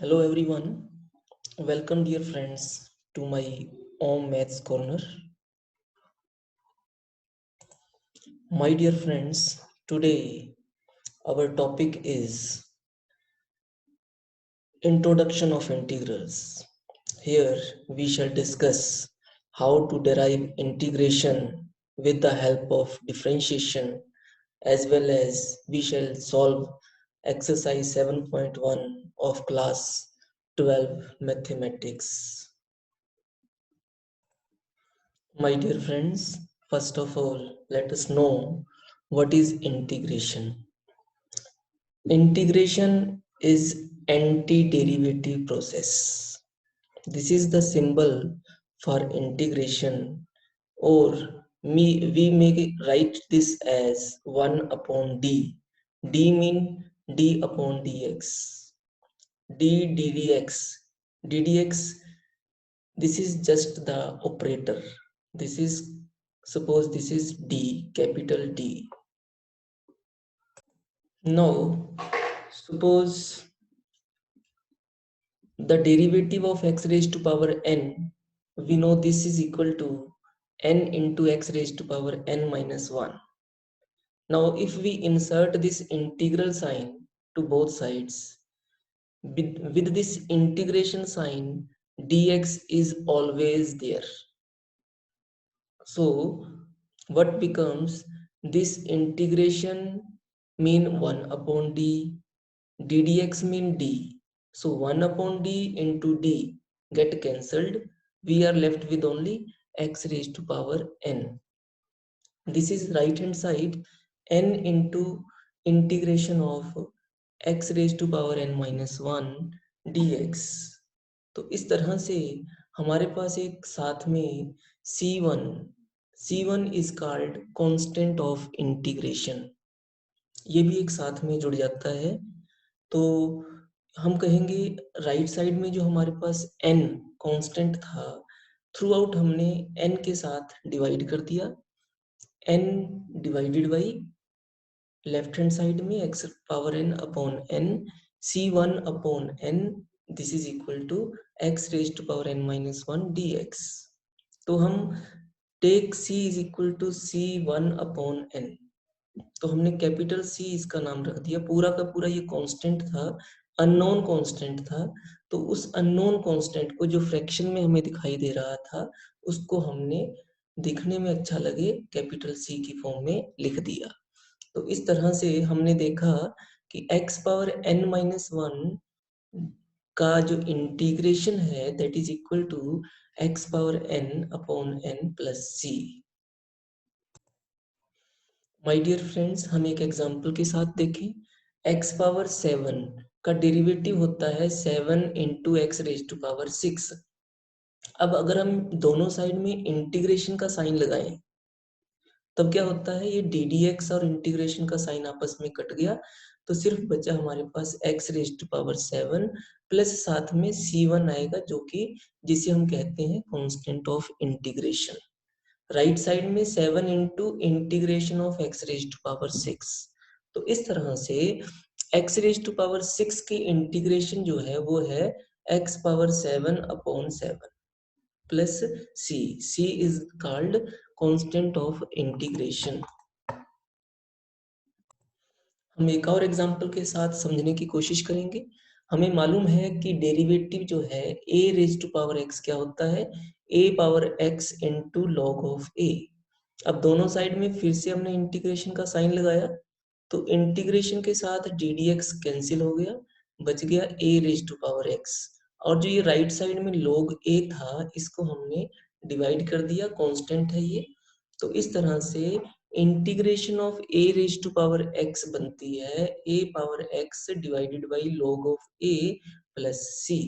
Hello everyone, welcome dear friends to my Om Maths Corner. My dear friends, today our topic is Introduction of Integrals. Here we shall discuss how to derive integration with the help of differentiation, as well as we shall solve exercise 7.1 of class 12 mathematics. My dear friends, first of all, let us know what is integration. Integration is antiderivative process. This is the symbol for integration, or we may write this as 1 upon d. D mean d upon dx. D ddx. ddx, this is just the operator. This is, suppose this is D, capital D. Now, suppose the derivative of x raised to power n, we know this is equal to n into x raised to power n minus 1. Now, if we insert this integral sign to both sides, with this integration sign, dx is always there. So what becomes, this integration mean 1 upon d, ddx mean d. So 1 upon d into d get cancelled. We are left with only x raised to power n. This is right hand side, n into integration of x raised to power n minus 1 dx. तो इस तरह से हमारे पास एक साथ में C1 is called constant of integration. ये भी एक साथ में जुड़ जाता है. तो हम कहेंगे राइट साइड में जो हमारे पास n कांस्टेंट था, थ्रू आउट हमने n के साथ डिवाइड कर दिया. n divided by left hand side में x power n upon n, C1 upon n, this is equal to x raise to power n minus 1 dx. तो हम take c is equal to C1 upon n. तो हमने capital C इसका नाम रख दिया. पूरा का पूरा ये कांस्टेंट था, अननोन कांस्टेंट था. तो उस अननोन कांस्टेंट को जो फ्रैक्शन में हमें दिखाई दे रहा था, उसको हमने दिखने में अच्छा लगे कैपिटल C की फॉर्म में लिख दिया. तो इस तरह से हमने देखा कि x पावर n माइनस 1 का जो इंटीग्रेशन है that is equal to x power n upon n plus c. My dear friends, हम एक एग्जांपल के साथ देखें. x पावर 7 का डेरिवेटिव होता है 7 into x raise to power 6. अब अगर हम दोनों साइड में इंटीग्रेशन का साइन लगाएं, तब क्या होता है, ये डी डी एक्स और इंटीग्रेशन का साइन आपस में कट गया. तो सिर्फ बचा हमारे पास x raise to power 7 plus साथ में c1 आएगा, जो कि जिसे हम कहते हैं constant of integration. Right side में 7 into integration of x raise to power 6. तो इस तरह से x रेज टू पावर 6 की इंटीग्रेशन जो है वो है x power 7 upon 7 plus c is called constant of integration. हम एक और एग्जांपल के साथ समझने की कोशिश करेंगे. हमें मालूम है कि डेरिवेटिव जो है a raise to power x क्या होता है, a power x into log of a. अब दोनों साइड में फिर से हमने इंटीग्रेशन का साइन लगाया, तो इंटीग्रेशन के साथ डी डी एक्स कैंसिल हो गया, बच गया a raise to power x. और जो ये राइट साइड में log a था, इसको हमने डिवाइड कर दिया, कांस्टेंट है ये. तो इस तरह से integration of a raise to power x बनती है a power x divided by log of a plus c.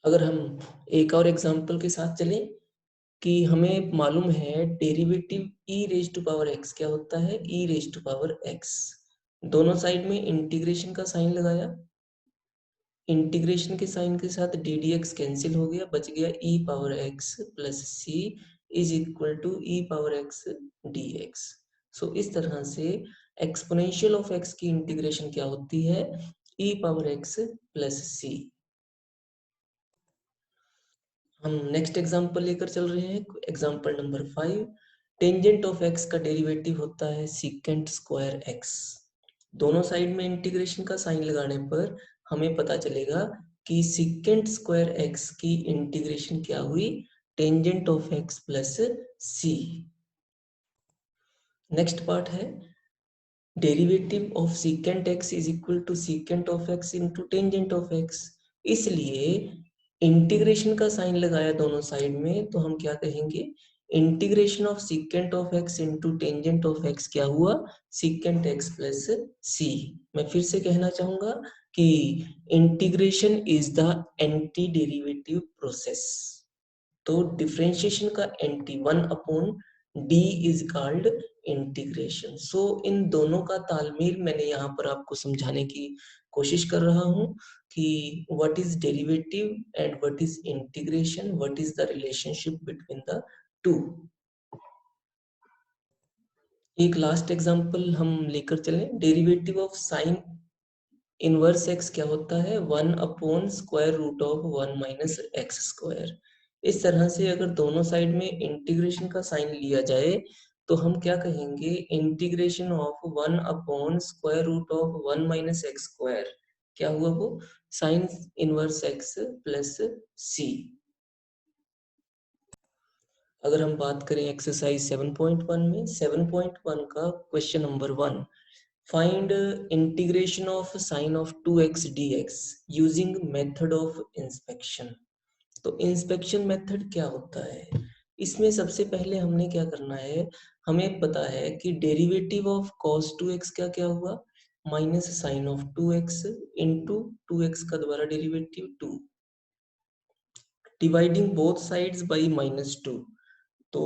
अगर हम एक और एग्जांपल के साथ चलें कि हमें मालूम है derivative e raise to power x क्या होता है, e raise to power x. दोनों साइड में इंटीग्रेशन का साइन लगाया, इंटीग्रेशन के साइन के साथ डी डी एक्स कैंसिल हो गया, बच गया e power x plus c is equal to e power x dx. So इस तरह से एक्सपोनेंशियल ऑफ x की इंटीग्रेशन क्या होती है? e power x plus c। हम नेक्स्ट एग्जांपल लेकर चल रहे हैं, example number 5। Tangent of x का डेरिवेटिव होता है सीकेंट स्क्वायर x। दोनों साइड में इंटीग्रेशन का साइन लगाने पर हमें पता चलेगा कि सीकेंट स्क्वायर x की इंटीग्रेशन क्या हुई? Tangent of x plus c। Next part है derivative of secant x is equal to secant of x into tangent of x। इसलिए इंटीग्रेशन का साइन लगाया दोनों साइड में तो हम क्या कहेंगे? Integration of secant of x into tangent of x क्या हुआ? Secant x plus c। मैं फिर से कहना चाहूंगा कि integration is the anti derivative process. तो डिफरेंशिएशन का anti 1/d is called integration. सो इन दोनों का तालमेल मैंने यहाँ पर आपको समझाने की कोशिश कर रहा हूँ कि what is derivative and what is integration, what is the relationship between the two. एक लास्ट एग्जांपल हम लेकर चलें। Derivative of sine inverse x क्या होता है? 1/√1 माइनस एक्स स्क्वायर। इस तरह से अगर दोनों साइड में इंटीग्रेशन का साइन लिया जाए तो हम क्या कहेंगे? Integration of 1/√1 minus x square क्या हुआ? वो sine inverse x plus c। अगर हम बात करें एक्सरसाइज 7.1 में, 7.1 का question number 1, find integration of sine of 2x dx using method of inspection. तो इंस्पेक्शन मेथड क्या होता है? इसमें सबसे पहले हमने क्या करना है? हमें पता है कि डेरिवेटिव ऑफ cos 2x क्या क्या हुआ? Minus sign of 2x into 2x का दोबारा derivative 2, dividing both sides by -2। तो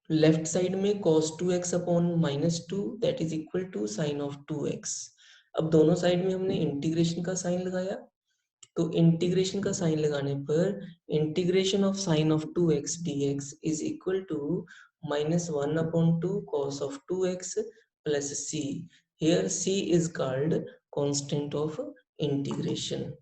लेफ्ट साइड में cos 2x upon -2 that is equal to sine of 2x। अब दोनों साइड में हमने इंटीग्रेशन का साइन लगाया, तो इंटीग्रेशन का साइन लगाने पर integration of sine of 2x dx is equal to -1/2 cos ऑफ 2x plus c। Here c is called constant of integration.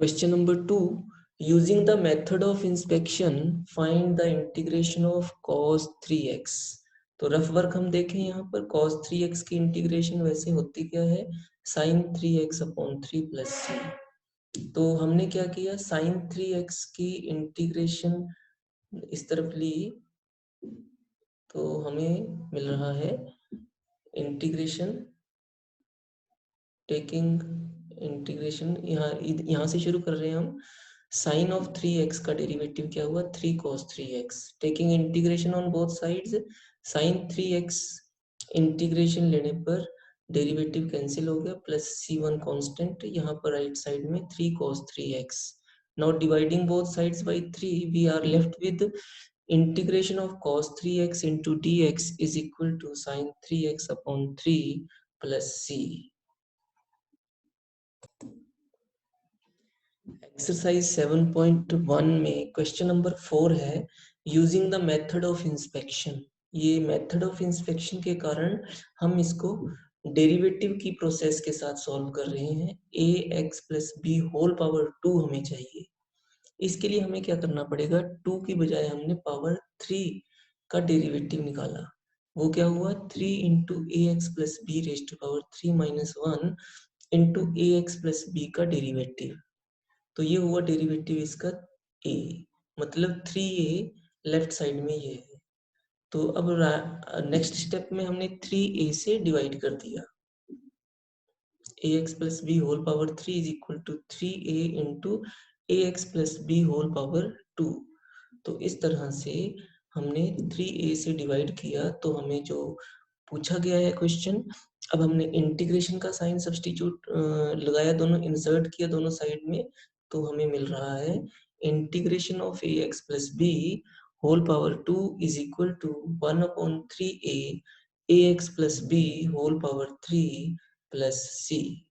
Question number 2. Using the method of inspection, find the integration of cos 3x। तो rough work हम देखें यहाँ पर cos 3x की integration वैसे होती क्या है? sin 3x upon 3 plus c। तो हमने क्या किया? sin 3x की इंटीग्रेशन इस तरफ ली तो हमें मिल रहा है इंटीग्रेशन टेकिंग इंटीग्रेशन, यहाँ से शुरू कर रहे हैं हम। साइन ऑफ 3x का डेरिवेटिव क्या हुआ? 3 cos 3x। Taking integration on both sides, sine 3x integration लेने पर डेरिवेटिव कैंसिल हो गया, प्लस c1 कांस्टेंट, यहाँ पर राइट साइड में 3 cos 3x। Now dividing both sides by 3 we are left with integration of cos 3x into dx is equal to sin 3x upon 3 plus c। Exercise 7.1 में question number 4 है using the method of inspection. ये method of inspection के कारण हम इसको derivative की process के साथ सॉल्व कर रहे हैं। ax plus b whole power 2 हमें चाहिए। इसके लिए हमें क्या करना पड़ेगा? 2 की बजाय हमने पावर 3 का डेरिवेटिव निकाला। वो क्या हुआ? 3 into a x plus b raise to power 3 minus 1 into a x plus b का डेरिवेटिव। तो ये हुआ डेरिवेटिव इसका a, मतलब 3a लेफ्ट साइड में ये है। तो अब नेक्स्ट स्टेप में हमने 3a से डिवाइड कर दिया। ax plus b whole power 3 is equal to 3a into ax plus b whole power 2। तो इस तरह से हमने 3a से डिवाइड किया तो हमें जो पूछा गया है क्वेश्चन, अब हमने इंटीग्रेशन का साइन सब्स्टिट्यूट लगाया, दोनों इंसर्ट किया दोनों साइड में, तो हमें मिल रहा है integration of a x plus b whole power 2 is equal to 1/3a a x plus b whole power 3 plus c।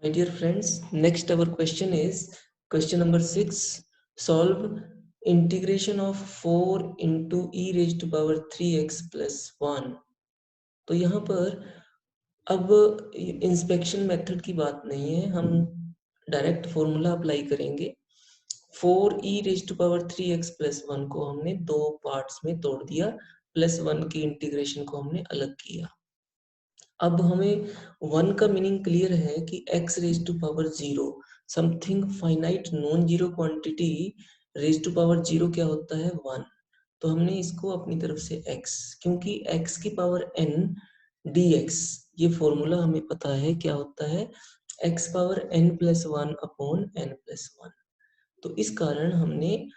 My dear friends, next our question is question number 6. Solve integration of 4 into e raise to power 3x plus 1। तो यहाँ पर अब inspection method की बात नहीं है, हम direct formula apply करेंगे। 4 e raise to power 3x plus 1 को हमने दो पार्ट्स में तोड़ दिया, प्लस 1 की इंटीग्रेशन को हमने अलग किया। अब हमें 1 का मीनिंग क्लियर है कि x raise to power 0, something finite non zero quantity raise to power 0 क्या होता है 1। तो हमने इसको अपनी तरफ से x, क्योंकि x की पावर n dx, ये फॉर्मूला हमें पता है क्या होता है, x power n plus 1 upon n plus 1। तो इस कारण हमने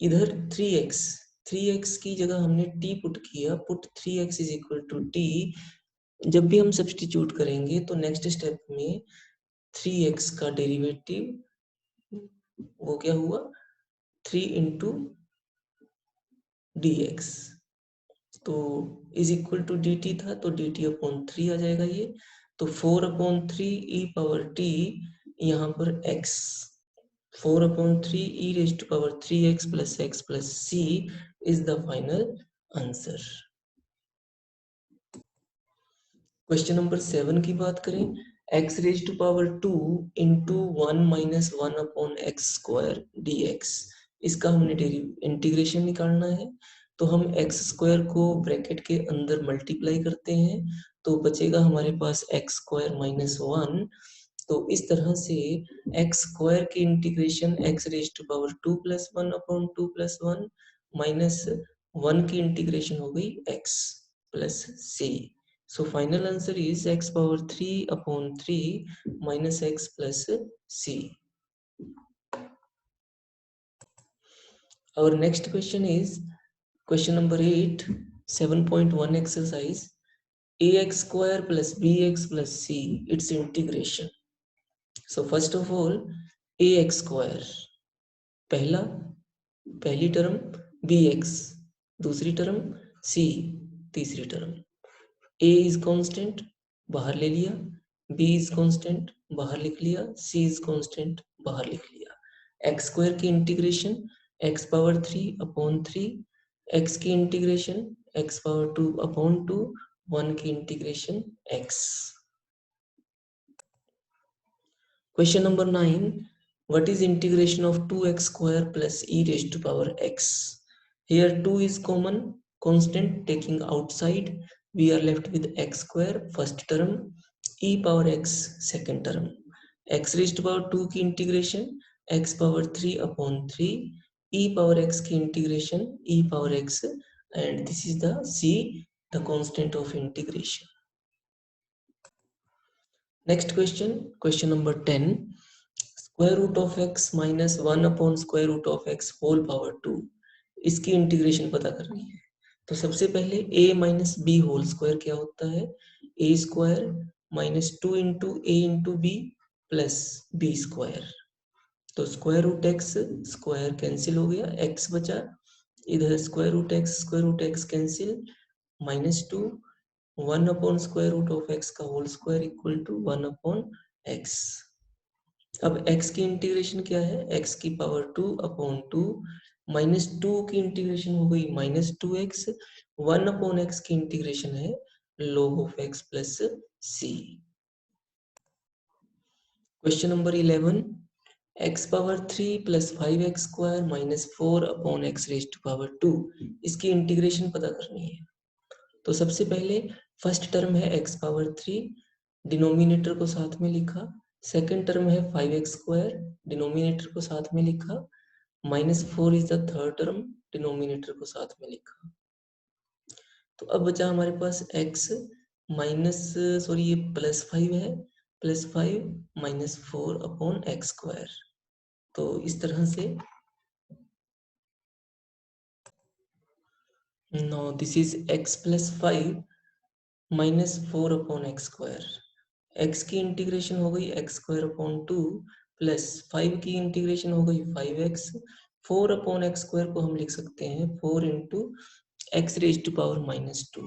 इधर 3x की जगह हमने t पुट किया, put 3x is equal to t। जब भी हम सब्स्टिट्यूट करेंगे तो नेक्स्ट स्टेप में 3x का डेरिवेटिव वो क्या हुआ 3 इंटू डी एक्स, तो is equal to d t था तो डी टी अपॉन 3 आ जाएगा ये। तो 4 अपॉन 3 ई पावर टी, यहाँ पर x 4 upon 3 e raise to power 3x plus c is the final answer. Question number 7 की बात करें, x raise to power 2 into 1 minus 1 upon x square d x, इसका हमने इंटीग्रेशन निकालना है। तो हम एक्स स्क्वायर को ब्रैकेट के अंदर मल्टीप्लाई करते हैं, तो बचेगा हमारे पास एक्स स्क्वायर माइनस 1। तो इस तरह से एक्स स्क्वायर की integration x raise to power 2 plus 1 upon 2 plus 1 minus 1 की इंटीग्रेशन हो गई x plus c। So final answer is x power 3 upon 3 minus x plus c. Our next question is question number 8, 7.1 exercise, ax square plus bx plus c, its integration. So first of all ax square, पहली term bx, दूसरी term c, तीसरी term. a is constant बाहर ले लिया, b is constant बाहर लिख लिया, c is constant बाहर लिख लिया। एक्स स्क्वायर की integration x power 3 upon 3, x की इंटीग्रेशन x पावर 2 अपॉन 2, 1 की integration x। Question number 9, what is integration of 2x square plus e raised to power x? Here 2 is common constant, taking outside we are left with x square first term, e power x second term, x raised to power 2 की integration x power 3 upon 3, e power x की integration e power x, and this is the c, the constant of integration. Next question, question number 10, square root of x minus 1 upon square root of x whole power 2, इसकी integration पता करनी है। तो सबसे पहले a minus B whole square क्या होता है, a square minus 2 into A into B plus B square. तो square root X square cancel हो गया, x बचा, इधर square root X cancel, minus 2, 1 upon square root of X का whole square equal to 1 upon X. अब x की integration क्या है, x की पावर 2 अपॉन 2, माइनस 2 की इंटीग्रेशन हो गई माइनस 2x, 1 अपॉन x की इंटीग्रेशन है log of x plus c। Question number 11, x power 3 plus 5x square minus 4 upon x raise to power 2, इसकी इंटीग्रेशन पता करनी है। तो सबसे पहले फर्स्ट टर्म है x पावर 3, डिनोमिनेटर को साथ में लिखा, सेकंड टर्म है 5x स्क्वायर, डिनोमिनेटर को साथ में लिखा, minus 4 is the third term, denominator को साथ में लिखा। तो अब बचा हमारे पास x माइनस, सॉरी ये प्लस 5 है, plus 5 minus 4 upon x square. तो इस तरह से no this is x plus 5 minus 4 upon x square. x की इंटीग्रेशन हो गई एक्स स्क्वायर अपॉन 2 प्लस 5 की इंटीग्रेशन हो गई 5x, 4 अपॉन एक्स स्क्वायर को हम लिख सकते हैं 4 into x raise to power minus 2।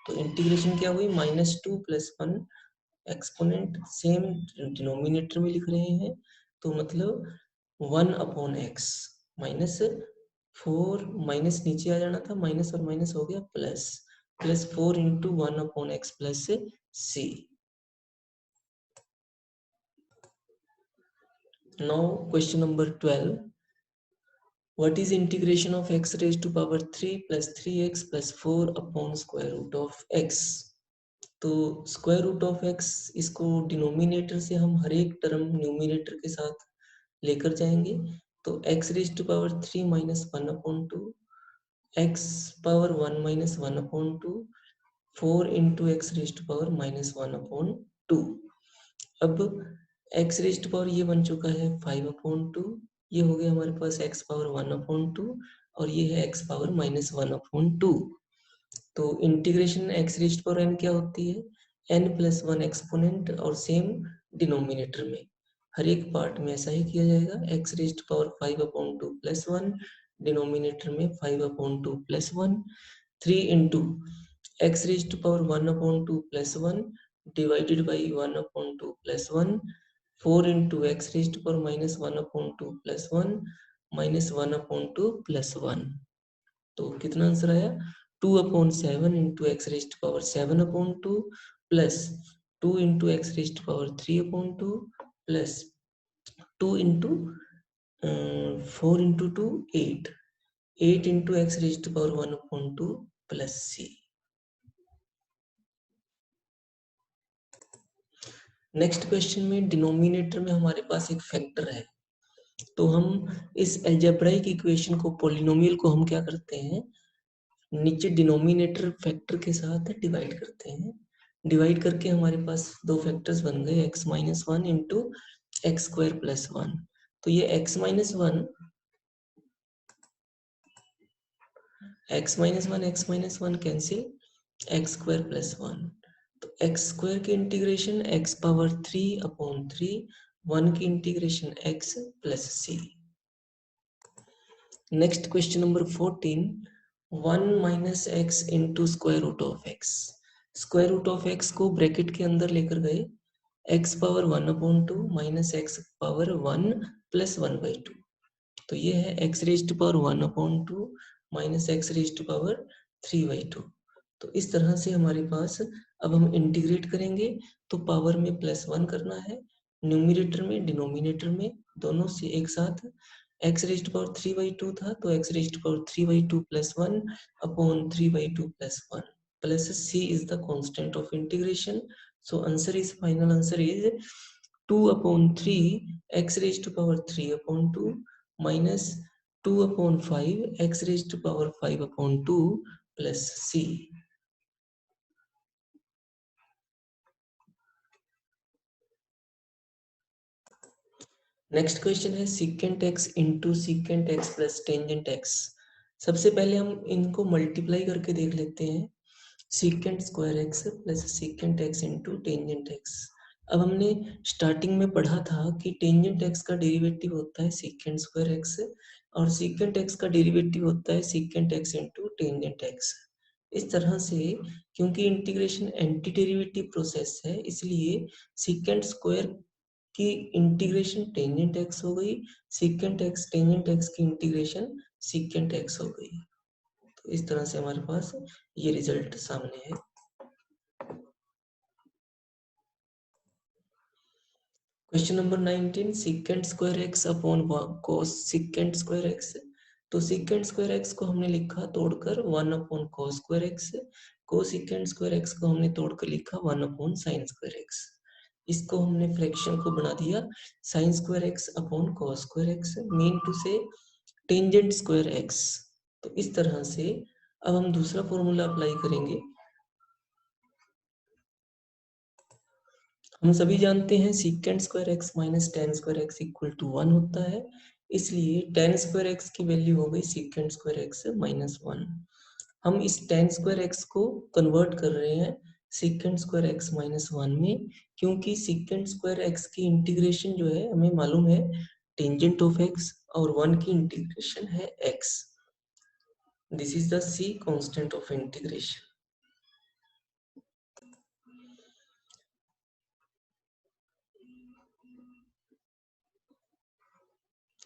तो इंटीग्रेशन क्या हुई minus 2 plus 1, exponent same denominator में लिख रहे हैं, तो मतलब 1 अपॉन एक्स माइनस 4 माइनस नीचे आ जाना था, माइनस और माइनस हो गया plus, plus 4 into 1/x plus c। Now question number 12. What is integration of x raised to power 3 plus 3x plus 4 upon square root of x? तो square root of x, इसको denominator से हम हर एक term numerator के साथ लेकर जाएंगे। तो x raise to power 3 minus 1/2, x power 1 minus 1/2, 4 into x raise to power -1/2। अब एक्स रेज टू पावर ये बन चुका है 5/2, ये हो गया हमारे पास एक्स पावर 1/2 और ये है एक्स पावर -1/2। तो integration x raise power n क्या होती है, एन प्लस वन एक्सपोनेंट और सेम डिनोमिनेटर में। हर एक पार्ट में ऐसा ही किया जाएगा। X raise power 5/2 plus one, denominator में 5/2 plus one, 3 into x raise to power 1/2 plus one divided by 1/2 plus one, 4 into x raise to power -1/2 plus one minus 1/2 plus one. तो कितना आंसर आया, 2/7 into x raise power 7/2 plus 2 into x raise power 3/2 plus 2 into 4 into 2 8, 8 into x raise power 1/2 plus c। Next question में denominator में हमारे पास एक factor है, तो हम इस अलजेब्राइक इक्वेशन को, पॉलिनोमियल को हम क्या करते हैं, नीचे डिनोमिनेटर फैक्टर के साथ डिवाइड करते हैं। डिवाइड करके हमारे पास दो फैक्टर्स बन गए, x minus one into x square plus one. तो ये x minus one, x minus one cancel, x square plus one. तो एक्स स्क्वायर की इंटीग्रेशन x पावर 3/3, वन की integration x plus c. Next question number 14, 1 minus x into square root of x. Square root of x को bracket के अंदर लेकर गए, x power 1/2 minus x power 1 plus 1/2। तो ये है x raise to power 1/2 minus x raise to power 3/2। तो इस तरह से हमारे पास, अब हम इंटीग्रेट करेंगे तो पावर में +1 करना है, न्यूमिनेटर में डिनोमिनेटर में दोनों से एक साथ। एक्स रेज टू पावर 3/2 था, तो x raise to power 3/2 plus 1 upon 3/2 plus 1 plus c is the constant of integration. So answer is, final answer is 2/3 x raise to power 3/2 minus 2/5 x raise to power 5/2 plus c। Next question है secant x into secant x plus tangent x. सबसे पहले हम इनको multiply करके देख लेते हैं, secant square x plus secant x into tangent x. अब हमने स्टार्टिंग में पढ़ा था कि टेंजेंट एक्स का डेरिवेटिव होता है सीकेंट स्क्वायर एक्स और सीकेंट एक्स का डेरिवेटिव होता है secant x into tangent x. इस तरह से, क्योंकि इंटीग्रेशन एंटी डेरिवेटिव प्रोसेस है, इसलिए सीकेंट स्क्वायर की इंटीग्रेशन टेंजेंट एक्स हो गई, सीकेंट एक्स टेंजेंट एक्स की इंटीग्रेशन सीकेंट एक्स हो गई। तो इस तरह से हमारे पास ये रिजल्ट सामने है। Question number 19, secant square x upon कोस सीकेंट स्क्वायर एक्स। तो सीकेंट स्क्वायर एक्स को हमने लिखा तोड़कर 1/cos square x, cosecant square x को हमने तोड़कर लिखा 1/sin स्क्वायर एक्स। इसको हमने फ्रैक्शन को बना दिया sin square x upon cos square x, mean to से टेंजेंट स्क्वायर एक्स। तो इस तरह से अब हम दूसरा फॉर्मूला अप्लाई करेंगे। हम सभी जानते हैं secant square x minus tan square x equal to 1 होता है, इसलिए टेन स्क्वायर एक्स की वैल्यू हो गई सीकेंट स्क्वायर एक्स माइनस 1। हम इस टेन स्क्वायर एक्स को कन्वर्ट कर रहे हैं सीकेंट स्क्वायर एक्स माइनस 1 में, क्योंकि सीकेंट स्क्वायर एक्स की इंटीग्रेशन जो है हमें मालूम है टेंजेंट ऑफ एक्स और 1 की इंटीग्रेशन है x. This is the c constant of integration.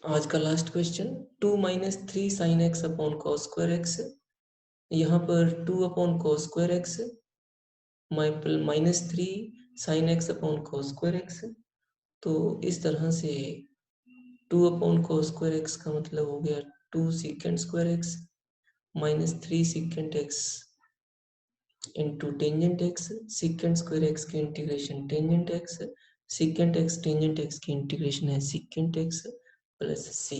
आज का last question, 2 - 3 sin x upon cos square x. यहाँ पर 2/cos square x -3 sin x upon cos square x. तो इस तरह से 2/cos स्क्वायर एक्स का मतलब हो गया 2 sec² x -3 sec x into tangent x. sec² x की integration tangent x, sec x tangent x की इंटीग्रेशन है sec x प्लस c।